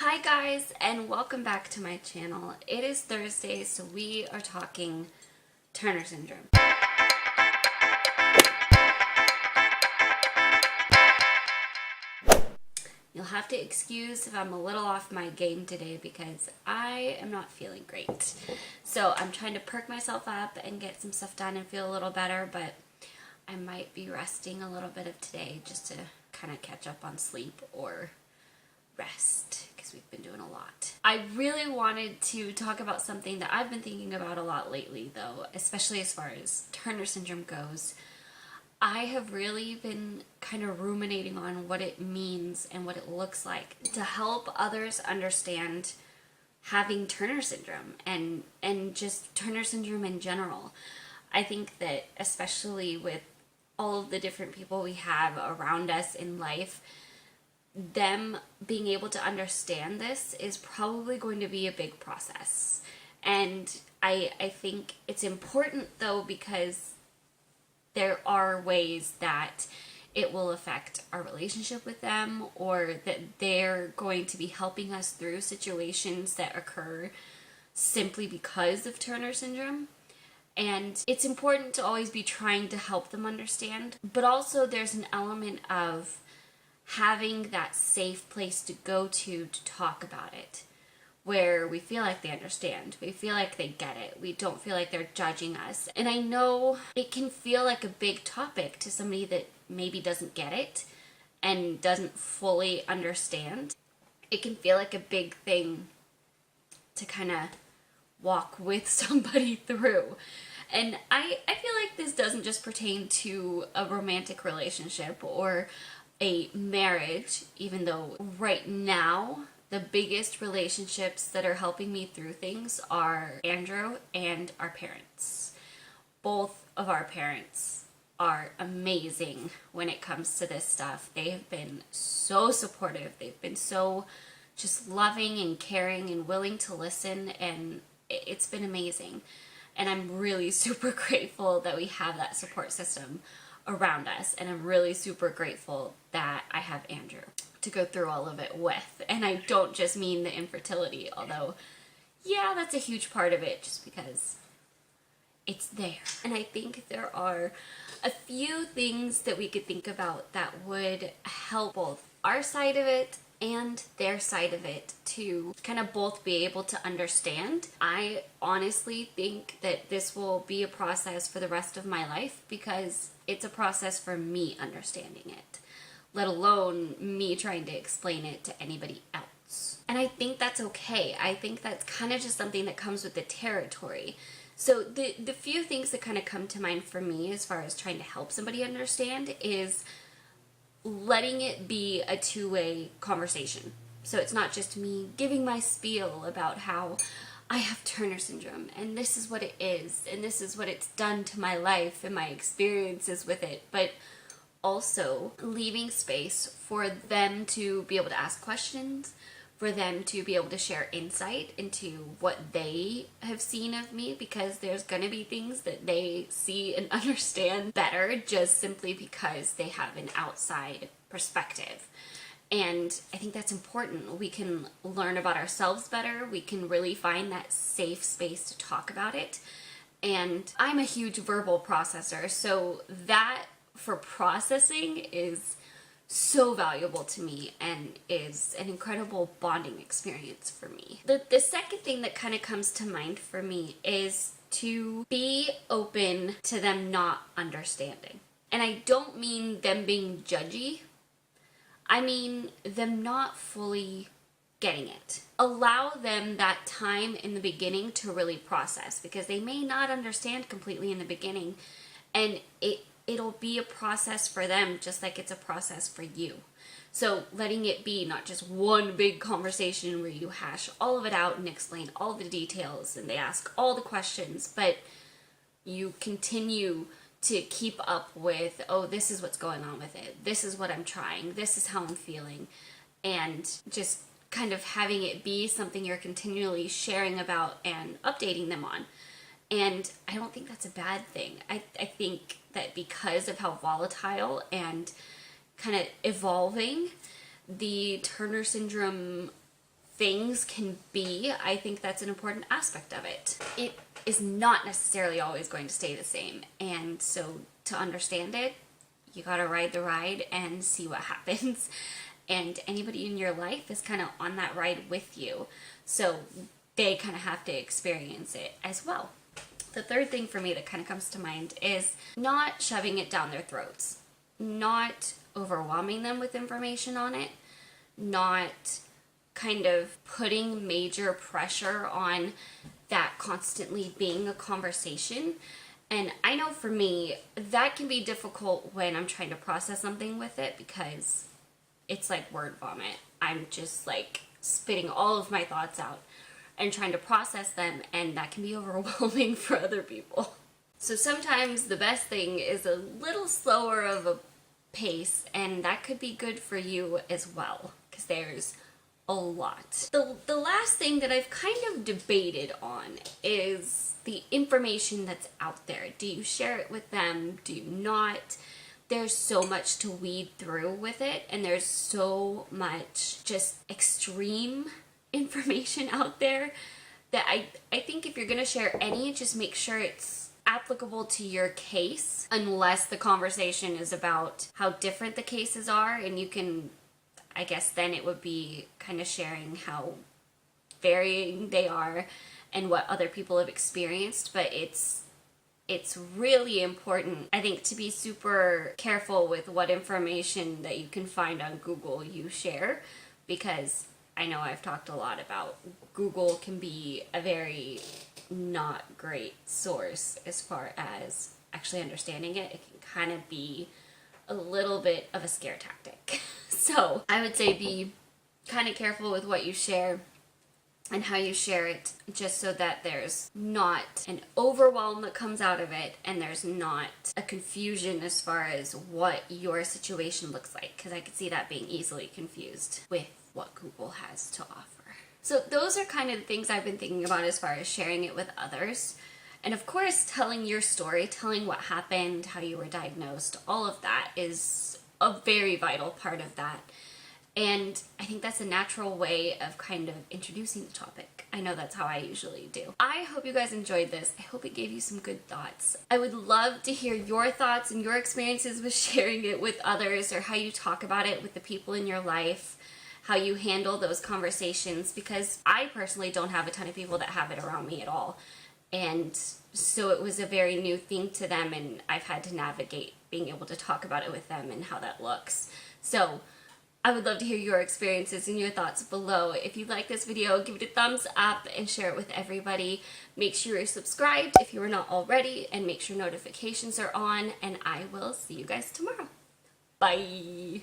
Hi guys, and welcome back to my channel. It is Thursday, so we are talking Turner syndrome. You'll have to excuse if I'm a little off my game today because I am not feeling great. So I'm trying to perk myself up and get some stuff done and feel a little better, but I might be resting a little bit of today just to kind of catch up on sleep or rest because we've been doing a lot. I really wanted to talk about something that I've been thinking about a lot lately though, especially as far as Turner syndrome goes. I have really been kind of ruminating on what it means and what it looks like to help others understand having Turner syndrome and just Turner syndrome in general. I think that especially with all of the different people we have around us in life, them being able to understand this is probably going to be a big process. And I think it's important though because there are ways that it will affect our relationship with them, or that they're going to be helping us through situations that occur simply because of Turner syndrome. And it's important to always be trying to help them understand, but also there's an element of having that safe place to go to talk about it, where we feel like they understand, we feel like they get it, we don't feel like they're judging us. And I know it can feel like a big topic to somebody that maybe doesn't get it and doesn't fully understand. It can feel like a big thing to kind of walk with somebody through. And I feel like this doesn't just pertain to a romantic relationship or a marriage, even though right now the biggest relationships that are helping me through things are Andrew and our parents. Both of our parents are amazing when it comes to this stuff. They have been so supportive. They've been so just loving and caring and willing to listen, and it's been amazing. And I'm really super grateful that we have that support system around us, and I'm really super grateful that I have Andrew to go through all of it with. And I don't just mean the infertility, although yeah, that's a huge part of it just because it's there. And I think there are a few things that we could think about that would help both our side of it and their side of it to kind of both be able to understand. I honestly think that this will be a process for the rest of my life because it's a process for me understanding it, let alone me trying to explain it to anybody else. And I think that's okay. I think that's kind of just something that comes with the territory. So the few things that kind of come to mind for me as far as trying to help somebody understand is letting it be a two-way conversation. So it's not just me giving my spiel about how I have Turner syndrome and this is what it is and this is what it's done to my life and my experiences with it, but also leaving space for them to be able to ask questions, for them to be able to share insight into what they have seen of me, because there's going to be things that they see and understand better just simply because they have an outside perspective. And I think that's important. We can learn about ourselves better. We can really find that safe space to talk about it. And I'm a huge verbal processor, so that for processing is so valuable to me and is an incredible bonding experience for me. The second thing that kind of comes to mind for me is to be open to them not understanding. And I don't mean them being judgy. I mean them not fully getting it. Allow them that time in the beginning to really process, because they may not understand completely in the beginning, and it'll be a process for them just like it's a process for you. So letting it be not just one big conversation where you hash all of it out and explain all the details and they ask all the questions, but you continue to keep up with, oh, this is what's going on with it, this is what I'm trying, this is how I'm feeling, and just kind of having it be something you're continually sharing about and updating them on. And I don't think that's a bad thing. I think that because of how volatile and kind of evolving the Turner syndrome things can be, I think that's an important aspect of it. It is not necessarily always going to stay the same, and so to understand it, you gotta ride the ride and see what happens. And anybody in your life is kind of on that ride with you, so they kind of have to experience it as well. The third thing for me that kind of comes to mind is not shoving it down their throats, not overwhelming them with information on it, not kind of putting major pressure on that constantly being a conversation. And I know for me, that can be difficult when I'm trying to process something with it, because it's like word vomit. I'm just like spitting all of my thoughts out and trying to process them, and that can be overwhelming for other people. So sometimes the best thing is a little slower of a pace, and that could be good for you as well, because there's a lot. The last thing that I've kind of debated on is the information that's out there. Do you share it with them? Do you not? There's so much to weed through with it, and there's so much just extreme information out there that I think if you're going to share any, just make sure it's applicable to your case, unless the conversation is about how different the cases are, and you can, I guess then it would be kind of sharing how varying they are and what other people have experienced. But it's really important, I think, to be super careful with what information that you can find on Google you share, because I know I've talked a lot about Google can be a very not great source as far as actually understanding it. It can kind of be a little bit of a scare tactic. So I would say be kind of careful with what you share and how you share it, just so that there's not an overwhelm that comes out of it, and there's not a confusion as far as what your situation looks like, because I could see that being easily confused with what Google has to offer. So those are kind of the things I've been thinking about as far as sharing it with others. And of course, telling your story, telling what happened, how you were diagnosed, all of that is a very vital part of that. And I think that's a natural way of kind of introducing the topic. I know that's how I usually do. I hope you guys enjoyed this. I hope it gave you some good thoughts. I would love to hear your thoughts and your experiences with sharing it with others, or how you talk about it with the people in your life, how you handle those conversations, because I personally don't have a ton of people that have it around me at all. And so it was a very new thing to them, and I've had to navigate being able to talk about it with them and how that looks. So I would love to hear your experiences and your thoughts below. If you like this video, give it a thumbs up and share it with everybody. Make sure you're subscribed if you are not already, and make sure notifications are on, and I will see you guys tomorrow. Bye!